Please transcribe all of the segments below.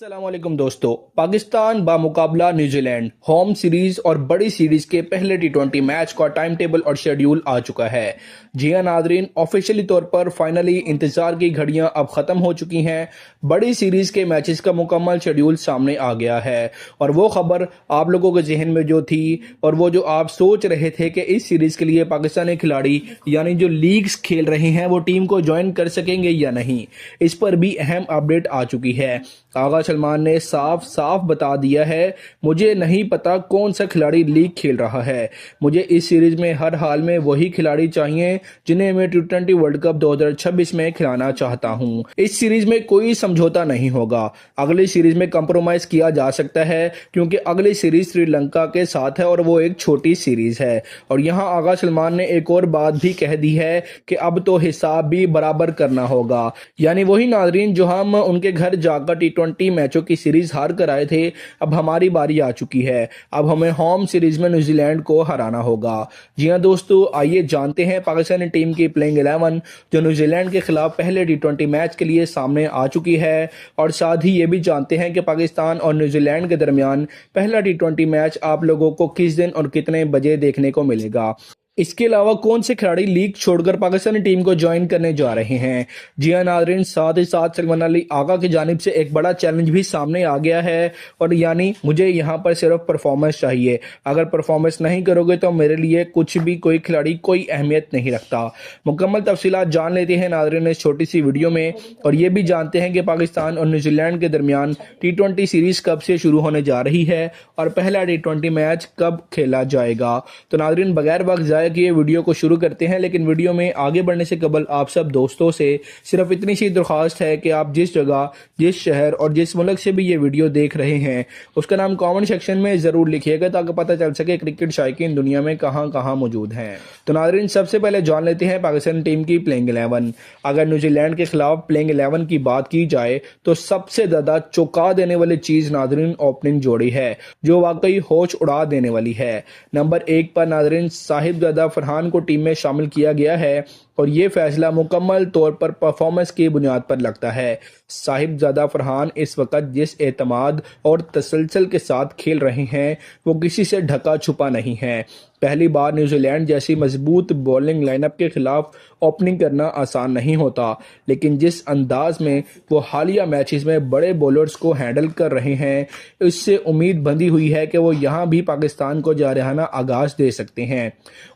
अस्सलामुअलैकुम दोस्तों। Pakistan बामुकाबला New Zealand home series और बड़ी सीरीज के पहले टी20 मैच का टाइम टेबल और शेड्यूल आ चुका है। जी हां नाजरीन, ऑफिशियली तौर पर फाइनली इंतजार की घड़ियां अब खत्म हो चुकी हैं। बड़ी सीरीज के मैचेस का मुकम्मल शेड्यूल सामने आ गया है और वो खबर आप लोगों के जहन में जो थी और वो जो आप सोच रहे थे कि इस सीरीज के लिए पाकिस्तानी खिलाड़ी यानी जो लीग्स खेल रहे हैं वो टीम को ज्वाइन कर सकेंगे या नहीं, इस पर भी अहम अपडेट आ चुकी है। आगा सलमान ने साफ साफ बता दिया है, मुझे नहीं पता कौन सा खिलाड़ी लीग खेल रहा है, मुझे इस सीरीज में हर हाल में वही खिलाड़ी चाहिए जिन्हें मैं टी20 वर्ल्ड कप 2026 में खिलाना चाहता हूं। इस सीरीज में कोई समझौता नहीं होगा। अगली सीरीज में कंप्रोमाइज किया जा सकता है क्योंकि अगली सीरीज श्रीलंका के साथ है और वो एक छोटी सीरीज है। और यहाँ आगा सलमान ने एक और बात भी कह दी है कि अब तो हिसाब भी बराबर करना होगा, यानी वही नाजरीन जो हम उनके घर जाकर टी20 मैचों की सीरीज हार कर आए थे, अब हमारी बारी आ चुकी है। अब हमें होम सीरीज में न्यूजीलैंड को हराना होगा। जी हां दोस्तों, आइए जानते हैं पाकिस्तानी टीम की प्लेइंग 11 जो न्यूजीलैंड के खिलाफ पहले टी20 मैच के लिए सामने आ चुकी है, और साथ ही ये भी जानते हैं कि पाकिस्तान और न्यूजीलैंड के दरमियान पहला टी20 मैच आप लोगों को किस दिन और कितने बजे देखने को मिलेगा। इसके अलावा कौन से खिलाड़ी लीग छोड़कर पाकिस्तानी टीम को ज्वाइन करने जा रहे हैं। जी हां नाजरीन, साथ ही साथ सलमान अली आगा की जानिब से एक बड़ा चैलेंज भी सामने आ गया है, और यानी मुझे यहां पर सिर्फ परफॉर्मेंस चाहिए। अगर परफॉर्मेंस नहीं करोगे तो मेरे लिए कुछ भी कोई खिलाड़ी कोई अहमियत नहीं रखता। मुकम्मल तफसीलात जान लेते हैं नाजरीन इस छोटी सी वीडियो में, और ये भी जानते हैं कि पाकिस्तान और न्यूजीलैंड के दरमियान टी20 सीरीज कब से शुरू होने जा रही है और पहला टी20 मैच कब खेला जाएगा। तो नाजरीन बगैर वक्त जाए कि ये वीडियो को शुरू करते हैं, लेकिन वीडियो में आगे बढ़ने से कबल आप सब दोस्तों से सिर्फ इतनी सी दरख्वास्त है कि आप जिस जगह, जिस शहर और जिस मुल्क से भी ये वीडियो देख रहे हैं उसका नाम कमेंट सेक्शन में जरूर लिखिएगा ताकि पता चल सके क्रिकेट शायकीन दुनिया में कहां कहां मौजूद हैं। तो नाजरीन सबसे पहले जान लेते हैं पाकिस्तान टीम की प्लेइंग 11। अगर न्यूजीलैंड के खिलाफ प्लेइंग 11 की बात की जाए तो सबसे ज्यादा चौंका देने वाली चीज नाजरीन ओपनिंग जोड़ी है जो वाकई होश उड़ा देने वाली है। नंबर 1 पर नाजरीन साहिबजादा फरहान को टीम में शामिल किया गया है और ये फैसला मुकम्मल तौर पर परफॉर्मेंस की बुनियाद पर लगता है। साहिबजादा फरहान इस वक्त जिस एतमाद और तसलसल के साथ खेल रहे हैं वो किसी से ढका छुपा नहीं है। पहली बार न्यूजीलैंड जैसी मजबूत बॉलिंग लाइनअप के खिलाफ ओपनिंग करना आसान नहीं होता, लेकिन जिस अंदाज में वो हालिया मैचेस में बड़े बॉलर्स को हैंडल कर रहे हैं इससे उम्मीद बंधी हुई है कि वो यहाँ भी पाकिस्तान को जारहाना आगाज दे सकते हैं।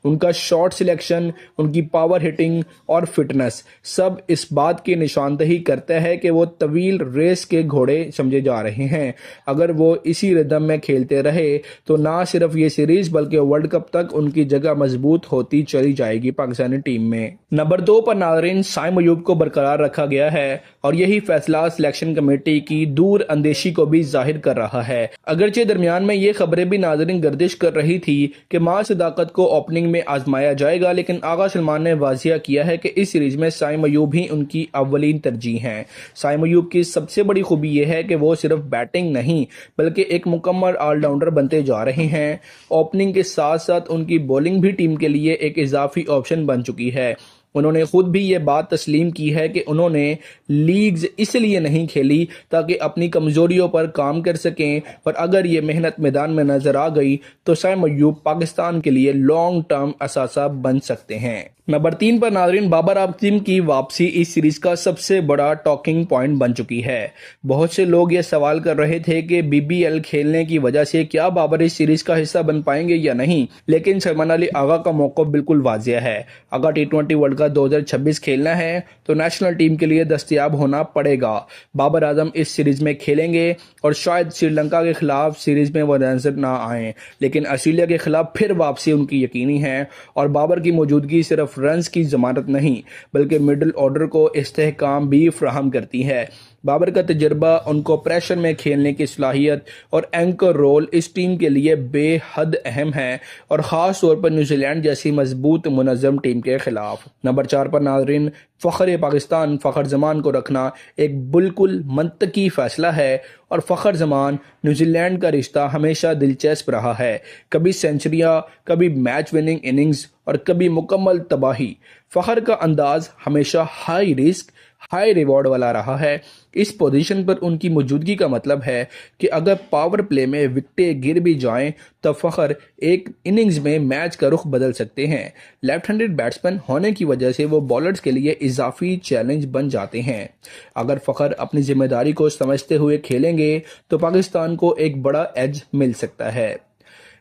उनका शॉट सिलेक्शन, उनकी पावर हिटिंग और फिटनेस सब इस बात की निशानदही करता है कि वो तवील रेस के घोड़े समझे जा रहे हैं। अगर वो इसी रिदम में खेलते रहे तो ना सिर्फ ये सीरीज बल्कि वर्ल्ड कप तक उनकी जगह मजबूत होती चली जाएगी पाकिस्तानी टीम में। नंबर 2 पर नाजरीन साइम अयूब को बरकरार रखा गया है और यही फैसला सिलेक्शन कमेटी की दूर अंदेशी को भी जाहिर कर रहा है। अगरचे दरमियान में ये खबरें भी नाजरीन गर्दिश कर रही थी कि मां सदाकत को ओपनिंग में आजमाया जाएगा, लेकिन आगा सलमान ने वाजिया किया है कि इस सीरीज में साइम अयूब ही उनकी अव्वलीन तरजीह हैं। साइम अयूब की सबसे बड़ी खूबी यह है कि वो सिर्फ बैटिंग नहीं बल्कि एक मुकम्मल ऑलराउंडर बनते जा रहे हैं। ओपनिंग के साथ साथ उनकी बॉलिंग भी टीम के लिए एक इजाफी ऑप्शन बन चुकी है। उन्होंने खुद भी ये बात तस्लीम की है कि उन्होंने लीग्स इसलिए नहीं खेली ताकि अपनी कमजोरियों पर काम कर सकें, और अगर ये मेहनत मैदान में नजर आ गई तो साइम अयूब पाकिस्तान के लिए लॉन्ग टर्म असासा बन सकते हैं। नंबर 3 पर नाजरीन बाबर आजम की वापसी इस सीरीज का सबसे बड़ा टॉकिंग पॉइंट बन चुकी है। बहुत से लोग ये सवाल कर रहे थे कि बीबीएल खेलने की वजह से क्या बाबर इस सीरीज का हिस्सा बन पाएंगे या नहीं, लेकिन सलमान अली आगा का मौक़िफ़ बिल्कुल वाज़िया है। अगर टी20 वर्ल्ड कप 2026 खेलना है तो नेशनल टीम के लिए दस्तयाब होना पड़ेगा। बाबर आजम इस सीरीज में खेलेंगे और शायद श्रीलंका के खिलाफ सीरीज में वो नजर ना आए, लेकिन ऑस्ट्रेलिया के खिलाफ फिर वापसी उनकी यकीनी है। और बाबर की मौजूदगी सिर्फ रन्स की जमानत नहीं बल्कि मिडिल ऑर्डर को इस्तेहकाम भी फराहम करती है। बाबर का तजर्बा, उनको प्रेशर में खेलने की सलाहियत और एंकर रोल इस टीम के लिए बेहद अहम है, और ख़ास तौर पर न्यूजीलैंड जैसी मजबूत मुनज़्ज़म टीम के खिलाफ। नंबर 4 पर नाजरीन फ़ख्र पाकिस्तान फ़ख्र जमान को रखना एक बिल्कुल मंतकी फ़ैसला है, और फ़ख्र जमान न्यूजीलैंड का रिश्ता हमेशा दिलचस्प रहा है। कभी सेंचुरियाँ, कभी मैच विनिंग इनिंग्स और कभी मुकम्मल तबाही। फ़ख्र का अंदाज हमेशा हाई रिस्क हाई रिवॉर्ड वाला रहा है। इस पोजीशन पर उनकी मौजूदगी का मतलब है कि अगर पावर प्ले में विकेटें गिर भी जाएं तो फ़खर एक इनिंग्स में मैच का रुख बदल सकते हैं। लेफ्ट हैंडेड बैट्समैन होने की वजह से वो बॉलर्स के लिए इजाफी चैलेंज बन जाते हैं। अगर फ़खर अपनी जिम्मेदारी को समझते हुए खेलेंगे तो पाकिस्तान को एक बड़ा एज मिल सकता है।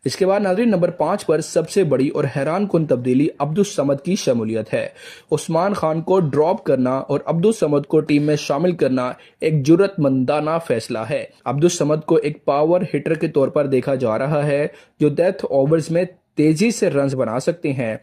इसके बाद नाज़रीन नंबर 5 पर सबसे बड़ी और हैरान कुन तब्दीली अब्दुस समद की शमूलियत है। उस्मान खान को ड्रॉप करना और अब्दुस समद को टीम में शामिल करना एक जुर्रतमंदाना फैसला है। अब्दुस समद को एक पावर हिटर के तौर पर देखा जा रहा है जो डेथ ओवर्स में तेजी से रन्स बना सकते हैं।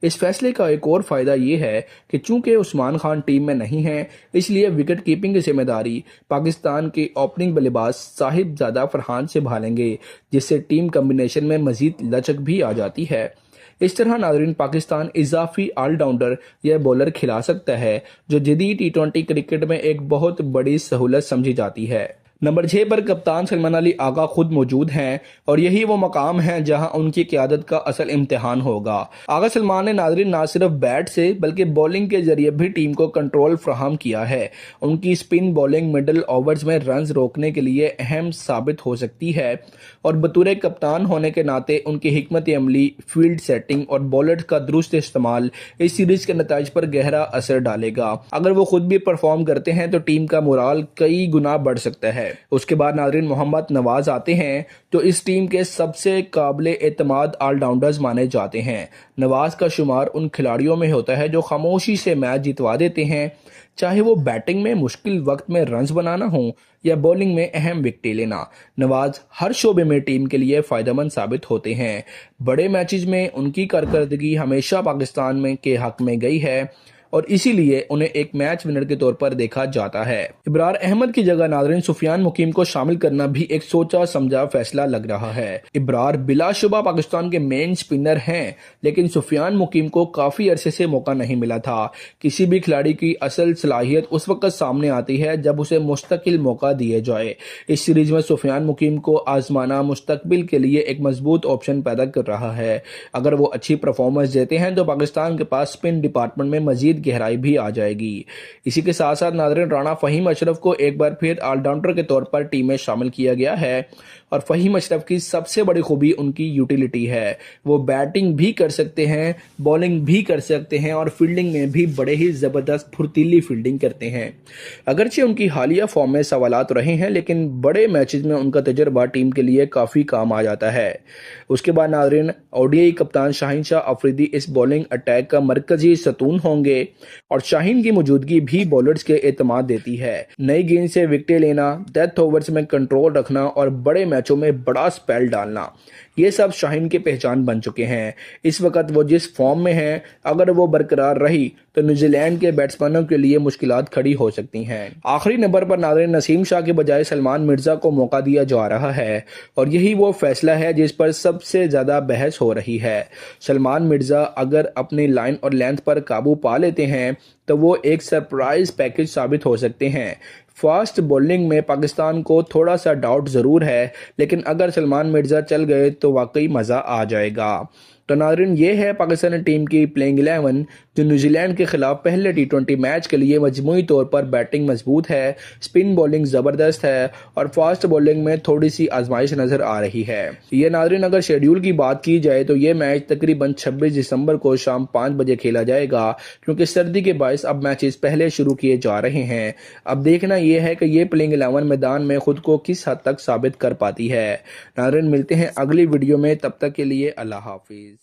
इस फैसले का एक और फायदा ये है कि चूंकि उस्मान खान टीम में नहीं है, इसलिए विकेट कीपिंग की जिम्मेदारी पाकिस्तान के ओपनिंग बल्लेबाज साहिबजादा फरहान से भालेंगे, जिससे टीम कम्बिनेशन में मजीद लचक भी आ जाती है। इस तरह नाजरीन पाकिस्तान इजाफी ऑलराउंडर या बॉलर खिला सकता है जो जदीद T20 क्रिकेट में एक बहुत बड़ी सहूलत समझी जाती है। नंबर 6 पर कप्तान सलमान अली आगा खुद मौजूद हैं और यही वो मकाम है जहां उनकी क़यादत का असल इम्तिहान होगा। आगा सलमान ने नाज़रीन ना सिर्फ बैट से बल्कि बॉलिंग के जरिए भी टीम को कंट्रोल फ्राहम किया है। उनकी स्पिन बॉलिंग मिडल ओवर्स में रन्स रोकने के लिए अहम साबित हो सकती है और बतौर कप्तान होने के नाते उनकी हिकमत अमली, फील्ड सेटिंग और बॉलर का दुरुस्त इस्तेमाल इस सीरीज के नतीजे पर गहरा असर डालेगा। अगर वो खुद भी परफॉर्म करते हैं तो टीम का मोराल कई गुना बढ़ सकता है। उसके बाद नाज़रीन मोहम्मद नवाज आते हैं जो इस टीम के सबसे काबिले एतमाद ऑलराउंडर्स माने जाते हैं। नवाज का शुमार उन खिलाड़ियों में होता है जो खामोशी से मैच जितवा देते हैं, चाहे वो बैटिंग में मुश्किल वक्त में रन्स बनाना हो या बॉलिंग में अहम विकेटें लेना। नवाज हर शोबे में टीम के लिए फ़ायदेमंद साबित होते हैं। बड़े मैचेस में उनकी कारकर्दगी हमेशा पाकिस्तान में के हक में गई है और इसीलिए उन्हें एक मैच विनर के तौर पर देखा जाता है। इब्रार अहमद की जगह नाज़रीन सुफियान मुकीम को शामिल करना भी एक सोचा समझा फैसला लग रहा है। इब्रार बिलाशुबा पाकिस्तान के मेन स्पिनर हैं, लेकिन सुफियान मुकीम को काफी अरसे से मौका नहीं मिला था। किसी भी खिलाड़ी की असल सलाहियत उस वक्त सामने आती है जब उसे मुस्तकिल मौका दिए जाए। इस सीरीज में सुफियान मुकीम को आजमाना मुस्तकबिल के लिए एक मजबूत ऑप्शन पैदा कर रहा है। अगर वो अच्छी परफॉर्मेंस देते हैं तो पाकिस्तान के पास स्पिन डिपार्टमेंट में मजीद गहराई भी आ जाएगी। इसी के साथ साथ नाज़रीन राणा फ़हीम अशरफ को एक बार फिर ऑलराउंडर के तौर पर टीम में शामिल किया गया है और फ़हीम अशरफ की सबसे बड़ी खूबी उनकी यूटिलिटी है। वो बैटिंग भी कर सकते हैं, बॉलिंग भी कर सकते हैं और फील्डिंग में भी बड़े ही ज़बरदस्त फुर्तीली फील्डिंग करते हैं। अगरचे उनकी हालिया फॉर्म में सवालात रहे हैं, लेकिन बड़े मैचेस में उनका तजर्बा टीम के लिए काफ़ी काम आ जाता है। उसके बाद नाज़रीन ओडीआई कप्तान शाहीन शाह अफरीदी इस बॉलिंग अटैक का मरकजी सतून होंगे और शाहीन की मौजूदगी भी बॉलर्स के एतमाद देती है। नई गेंद से विकेटें लेना, डेथ ओवर्स में कंट्रोल रखना और बड़े मैचों में बड़ा स्पेल डालना, ये सब शाहीन की पहचान बन चुके हैं। इस वक्त वो जिस फॉर्म में हैं, अगर वो बरकरार रही तो न्यूजीलैंड के बैट्समैनों के लिए मुश्किलात खड़ी हो सकती हैं। आखिरी नंबर पर नाज़रीन नसीम शाह के बजाय सलमान मिर्जा को मौका दिया जा रहा है और यही वो फैसला है जिस पर सबसे ज्यादा बहस हो रही है। सलमान मिर्जा अगर अपनी लाइन और लेंथ पर काबू पा लेते हैं तो वो एक सरप्राइज पैकेज साबित हो सकते हैं। फास्ट बॉलिंग में पाकिस्तान को थोड़ा सा डाउट ज़रूर है, लेकिन अगर सलमान मिर्ज़ा चल गए तो वाकई मज़ा आ जाएगा। तो नाज़रीन ये है पाकिस्तानी टीम की प्लेइंग 11 जो न्यूजीलैंड के खिलाफ पहले T20 मैच के लिए मजमूई तौर पर बैटिंग मजबूत है, स्पिन बॉलिंग ज़बरदस्त है और फास्ट बॉलिंग में थोड़ी सी आजमाइश नज़र आ रही है। ये नाज़रीन अगर शेड्यूल की बात की जाए तो ये मैच तकरीबन 26 दिसंबर को शाम 5 बजे खेला जाएगा, क्योंकि सर्दी के बायस अब मैचेस पहले शुरू किए जा रहे हैं। अब देखना यह है कि ये प्लेइंग 11 मैदान में खुद को किस हद तक साबित कर पाती है। नाज़रीन मिलते हैं अगली वीडियो में, तब तक के लिए अल्लाह हाफिज़।